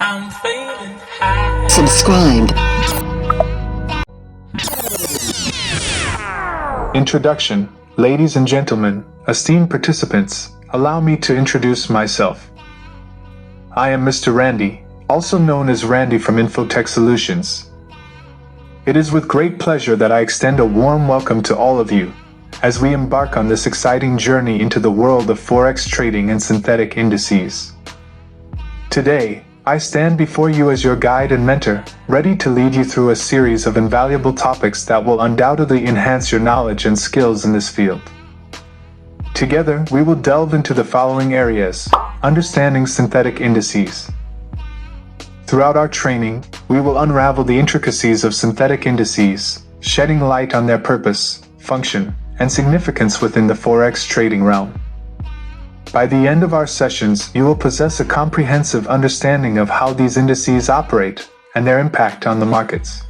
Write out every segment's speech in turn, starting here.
I'm feeling high. Subscribe. Introduction. Ladies and gentlemen, esteemed participants, allow me to introduce myself. I am Mr. Randy, also known as Randy from Infotech Solutions. It is with great pleasure that I extend a warm welcome to all of you as we embark on this exciting journey into the world of forex trading and synthetic indices. Today, I stand before you as your guide and mentor, ready to lead you through a series of invaluable topics that will undoubtedly enhance your knowledge and skills in this field. Together, we will delve into the following areas: understanding synthetic indices. Throughout our training, we will unravel the intricacies of synthetic indices, shedding light on their purpose, function, and significance within the forex trading realm. By the end of our sessions, you will possess a comprehensive understanding of how these indices operate and their impact on the markets.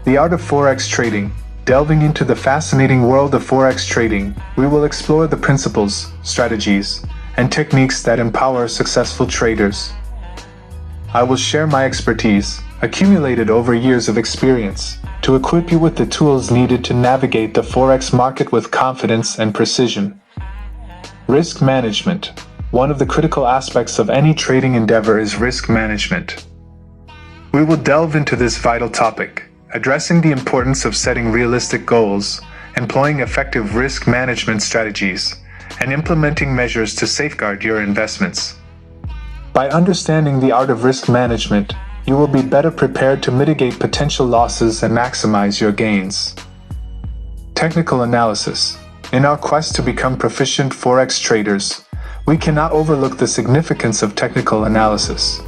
The art of forex trading. Delving into the fascinating world of forex trading, we will explore the principles, strategies, and techniques that empower successful traders. I will share my expertise, accumulated over years of experience, to equip you with the tools needed to navigate the forex market with confidence and precision. Risk management. One of the critical aspects of any trading endeavor is risk management. We will delve into this vital topic, addressing the importance of setting realistic goals, employing effective risk management strategies, and implementing measures to safeguard your investments. By understanding the art of risk management, you will be better prepared to mitigate potential losses and maximize your gains. Technical analysis. In our quest to become proficient forex traders, we cannot overlook the significance of technical analysis.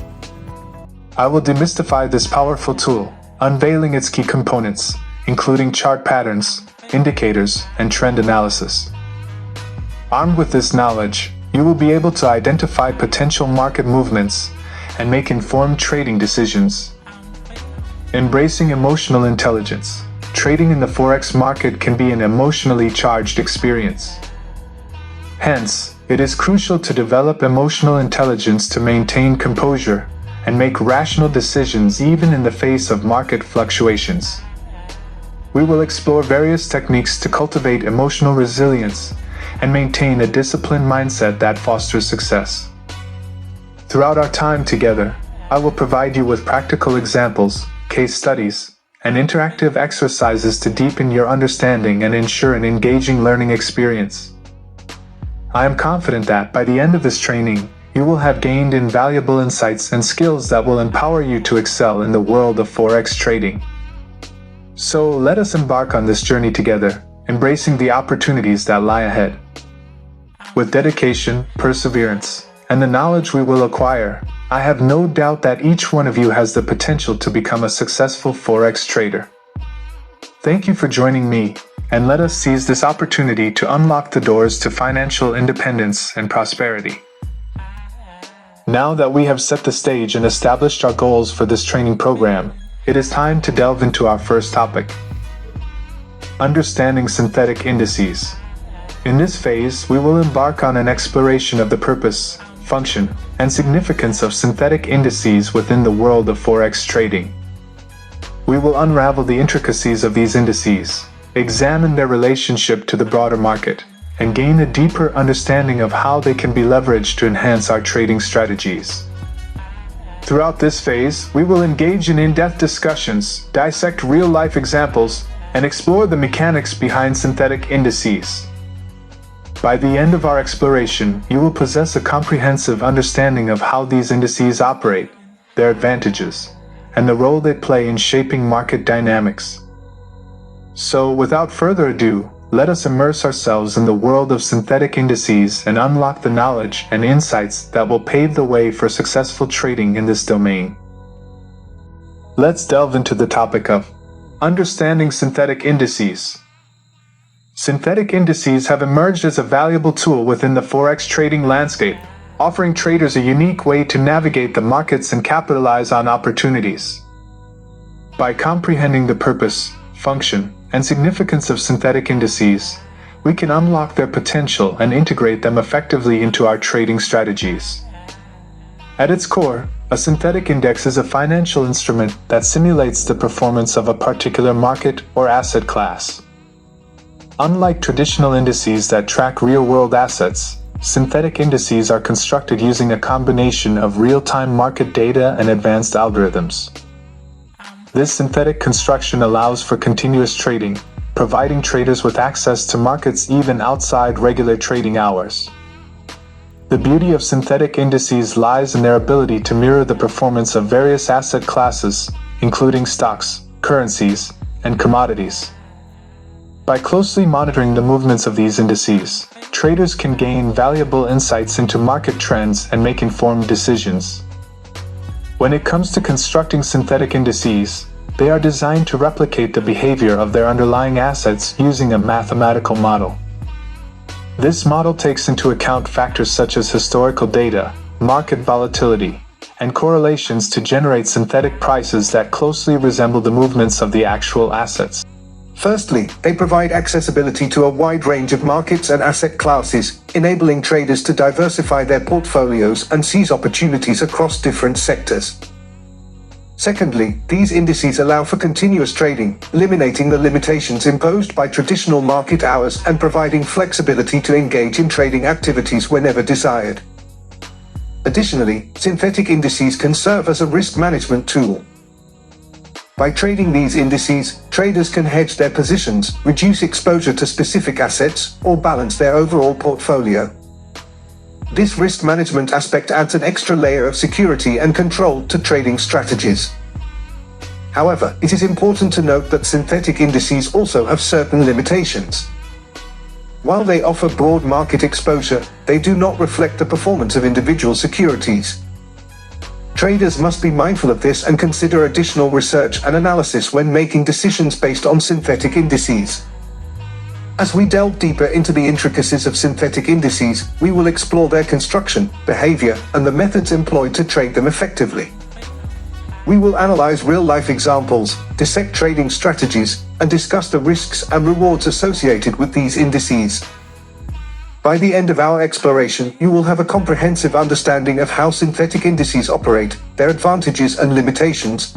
I will demystify this powerful tool, unveiling its key components, including chart patterns, indicators, and trend analysis. Armed with this knowledge, you will be able to identify potential market movements and make informed trading decisions. Embracing emotional intelligence. Trading in the forex market can be an emotionally charged experience. Hence, it is crucial to develop emotional intelligence to maintain composure and make rational decisions even in the face of market fluctuations. We will explore various techniques to cultivate emotional resilience and maintain a disciplined mindset that fosters success. Throughout our time together, I will provide you with practical examples, case studies, and interactive exercises to deepen your understanding and ensure an engaging learning experience. I am confident that by the end of this training, you will have gained invaluable insights and skills that will empower you to excel in the world of forex trading. So let us embark on this journey together, embracing the opportunities that lie ahead. With dedication, perseverance, and the knowledge we will acquire, I have no doubt that each one of you has the potential to become a successful forex trader. Thank you for joining me, and let us seize this opportunity to unlock the doors to financial independence and prosperity. Now that we have set the stage and established our goals for this training program, it is time to delve into our first topic: understanding synthetic indices. In this phase, we will embark on an exploration of the purpose, function, and significance of synthetic indices within the world of forex trading. We will unravel the intricacies of these indices, examine their relationship to the broader market, and gain a deeper understanding of how they can be leveraged to enhance our trading strategies. Throughout this phase, we will engage in in-depth discussions, dissect real-life examples, and explore the mechanics behind synthetic indices. By the end of our exploration, you will possess a comprehensive understanding of how these indices operate, their advantages, and the role they play in shaping market dynamics. So, without further ado, let us immerse ourselves in the world of synthetic indices and unlock the knowledge and insights that will pave the way for successful trading in this domain. Let's delve into the topic of understanding synthetic indices. Synthetic indices have emerged as a valuable tool within the forex trading landscape, offering traders a unique way to navigate the markets and capitalize on opportunities. By comprehending the purpose, function, and significance of synthetic indices, we can unlock their potential and integrate them effectively into our trading strategies. At its core, A synthetic index is a financial instrument that simulates the performance of a particular market or asset class. Unlike traditional indices that track real-world assets, synthetic indices are constructed using a combination of real-time market data and advanced algorithms. This synthetic construction allows for continuous trading, providing traders with access to markets even outside regular trading hours. The beauty of synthetic indices lies in their ability to mirror the performance of various asset classes, including stocks, currencies, and commodities. By closely monitoring the movements of these indices, traders can gain valuable insights into market trends and make informed decisions. When it comes to constructing synthetic indices, they are designed to replicate the behavior of their underlying assets using a mathematical model. This model takes into account factors such as historical data, market volatility, and correlations to generate synthetic prices that closely resemble the movements of the actual assets. Firstly, they provide accessibility to a wide range of markets and asset classes, enabling traders to diversify their portfolios and seize opportunities across different sectors. Secondly, these indices allow for continuous trading, eliminating the limitations imposed by traditional market hours and providing flexibility to engage in trading activities whenever desired. Additionally, synthetic indices can serve as a risk management tool. By trading these indices, traders can hedge their positions, reduce exposure to specific assets, or balance their overall portfolio. This risk management aspect adds an extra layer of security and control to trading strategies. However, it is important to note that synthetic indices also have certain limitations. While they offer broad market exposure, they do not reflect the performance of individual securities. Traders must be mindful of this and consider additional research and analysis when making decisions based on synthetic indices. As we delve deeper into the intricacies of synthetic indices, we will explore their construction, behavior, and the methods employed to trade them effectively. We will analyze real-life examples, dissect trading strategies, and discuss the risks and rewards associated with these indices. By the end of our exploration, you will have a comprehensive understanding of how synthetic indices operate, their advantages and limitations,